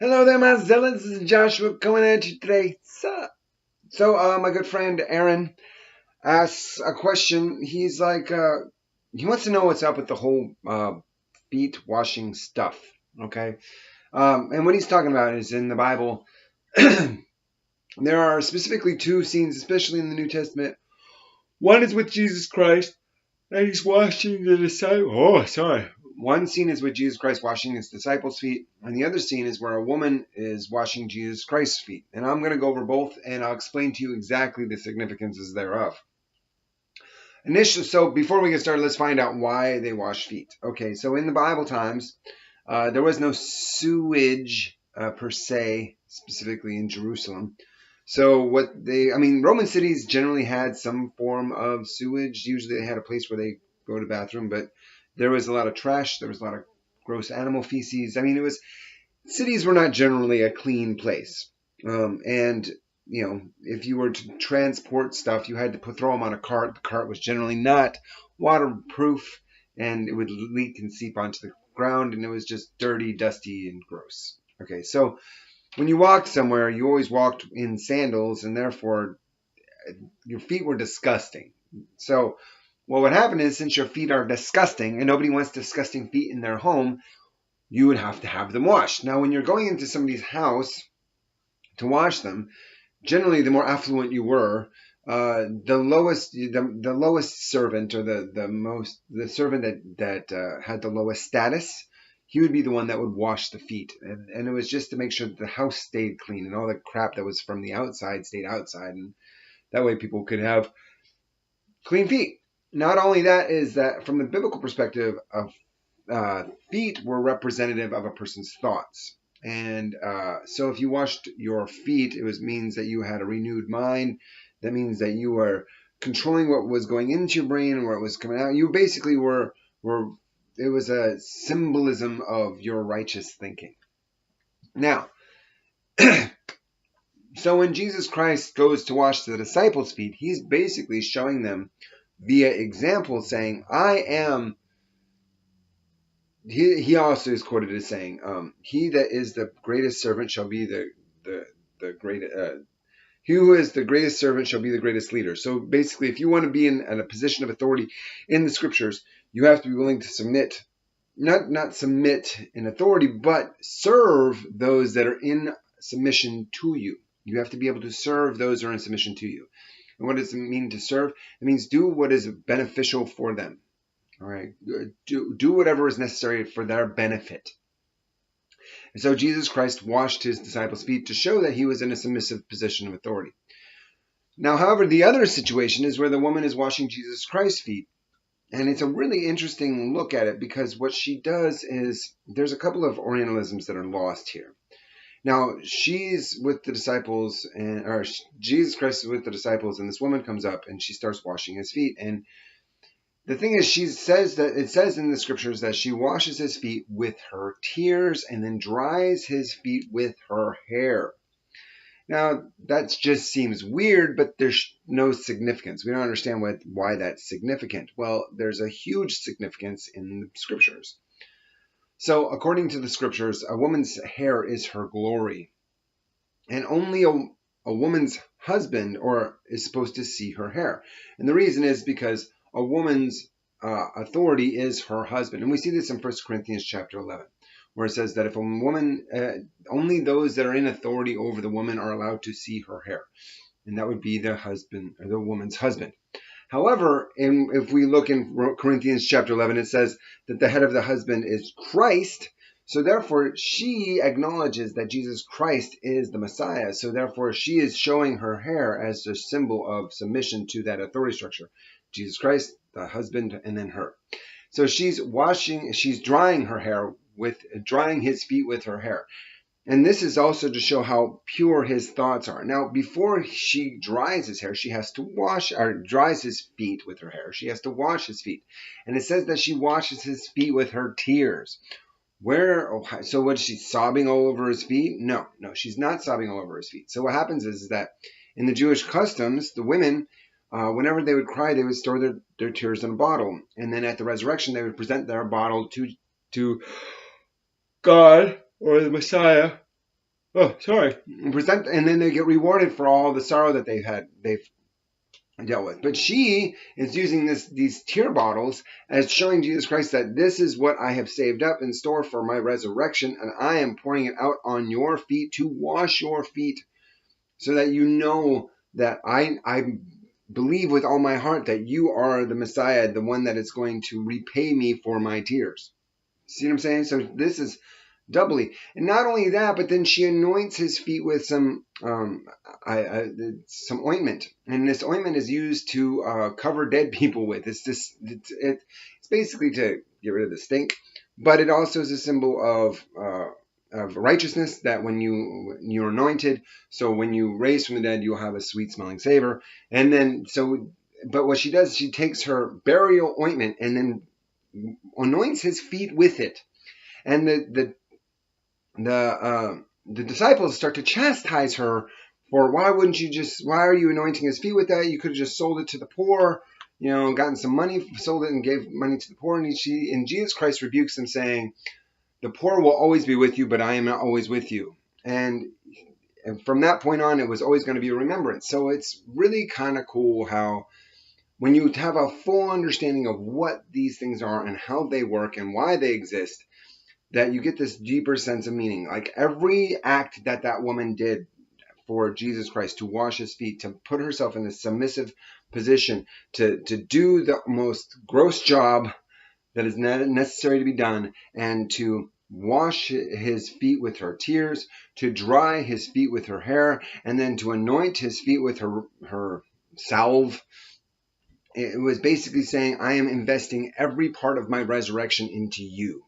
Hello there, my zealots. This is Joshua coming at you today. So, my good friend Aaron asks a question. He's like, he wants to know what's up with the whole feet washing stuff. Okay, and what he's talking about is in the Bible. There are specifically two scenes, especially in the New Testament. One is with Jesus Christ, and he's washing the disciples. One scene is with Jesus Christ washing his disciples' feet, and the other scene is where a woman is washing Jesus Christ's feet. And I'm going to go over both, and I'll explain to you exactly the significances thereof. So before we get started, let's find out why they wash feet. Okay, so in the Bible times, there was no sewage per se, specifically in Jerusalem. So Roman cities generally had some form of sewage. Usually they had a place where they go to the bathroom, but there was a lot of trash. There was a lot of gross animal feces. Cities were not generally a clean place. And if you were to transport stuff, you had to throw them on a cart. The cart was generally not waterproof, and it would leak and seep onto the ground, and it was just dirty, dusty, and gross. Okay, so when you walked somewhere, you always walked in sandals, and therefore your feet were disgusting. So what would happen is, since your feet are disgusting, and nobody wants disgusting feet in their home, you would have to have them washed. Now, when you're going into somebody's house to wash them, generally the more affluent you were, the lowest servant, or the servant that had the lowest status, he would be the one that would wash the feet. And it was just to make sure that the house stayed clean and all the crap that was from the outside stayed outside. And that way people could have clean feet. Not only that, is that from the biblical perspective, feet were representative of a person's thoughts. And so if you washed your feet, it means that you had a renewed mind. That means that you were controlling what was going into your brain and what was coming out. You basically were it was a symbolism of your righteous thinking. Now, so when Jesus Christ goes to wash the disciples' feet, he's basically showing them via example, saying, I am. He also is quoted as saying, he that is the greatest servant shall be the greatest. He who is the greatest servant shall be the greatest leader. So basically, if you want to be in a position of authority in the scriptures, you have to be willing to submit, not submit in authority, but serve those that are in submission to you. You have to be able to serve those that are in submission to you. And what does it mean to serve? It means do what is beneficial for them. All right, do whatever is necessary for their benefit. And so Jesus Christ washed his disciples' feet to show that he was in a submissive position of authority. Now, however, the other situation is where the woman is washing Jesus Christ's feet. And it's a really interesting look at it, because what she does is, there's a couple of Orientalisms that are lost here. Now, she's with the disciples, or Jesus Christ is with the disciples, and this woman comes up and she starts washing his feet. And the thing is, it says in the scriptures that she washes his feet with her tears and then dries his feet with her hair. Now, that just seems weird, but there's no significance. We don't understand why that's significant. Well, there's a huge significance in the scriptures. So, according to the scriptures, a woman's hair is her glory. And only a woman's husband is supposed to see her hair. And the reason is because a woman's authority is her husband. And we see this in 1 Corinthians chapter 11, where it says that if a woman, only those that are in authority over the woman are allowed to see her hair. And that would be the husband, or the woman's husband. However, if we look in Corinthians chapter 11, it says that the head of the husband is Christ. So therefore, she acknowledges that Jesus Christ is the Messiah. So therefore, she is showing her hair as a symbol of submission to that authority structure. Jesus Christ, the husband, and then her. So she's drying his feet with her hair. And this is also to show how pure his thoughts are. Now, before she dries his hair, she has to dries his feet with her hair. She has to wash his feet. And it says that she washes his feet with her tears. So was she sobbing all over his feet? No, she's not sobbing all over his feet. So what happens is that in the Jewish customs, the women, whenever they would cry, they would store their tears in a bottle. And then at the resurrection, they would present their bottle to God, or the Messiah, Oh, sorry. Present, and then they get rewarded for all the sorrow that they've dealt with. But she is using these tear bottles as showing Jesus Christ that this is what I have saved up in store for my resurrection, and I am pouring it out on your feet to wash your feet, so that you know that I believe with all my heart that you are the Messiah, the one that is going to repay me for my tears. See what I'm saying? So this is doubly. And not only that, but then she anoints his feet with some ointment, and this ointment is used to cover dead people with. It's basically to get rid of the stink, but it also is a symbol of righteousness, that when you're anointed, so when you raise from the dead, you'll have a sweet smelling savor. And then but what she does, she takes her burial ointment and then anoints his feet with it. And the disciples start to chastise her for, why are you anointing his feet with that? You could have just sold it to the poor, gotten some money, sold it and gave money to the poor. And Jesus Christ rebukes them, saying, the poor will always be with you, but I am not always with you. And from that point on, it was always going to be a remembrance. So it's really kind of cool how, when you have a full understanding of what these things are and how they work and why they exist, that you get this deeper sense of meaning. Like every act that woman did for Jesus Christ, to wash his feet, to put herself in a submissive position, to do the most gross job that is necessary to be done, and to wash his feet with her tears, to dry his feet with her hair, and then to anoint his feet with her salve. It was basically saying, I am investing every part of my resurrection into you.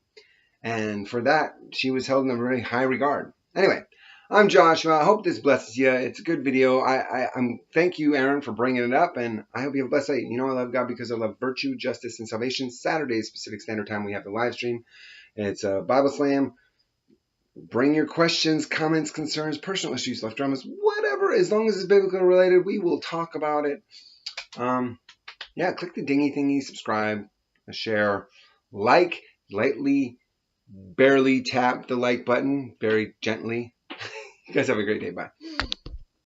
And for that, she was held in a very high regard. Anyway, I'm Joshua. I hope this blesses you. It's a good video. I'm thank you, Aaron, for bringing it up, and I hope you have a blessed day. I love God because I love virtue, justice, and salvation. Saturdays, Pacific Standard Time, we have the live stream. It's a Bible Slam. Bring your questions, comments, concerns, personal issues, life dramas, whatever. As long as it's biblically related, we will talk about it. Yeah, click the dingy thingy, subscribe, share, like, lightly, barely tap the like button, very gently. You guys have a great day. Bye.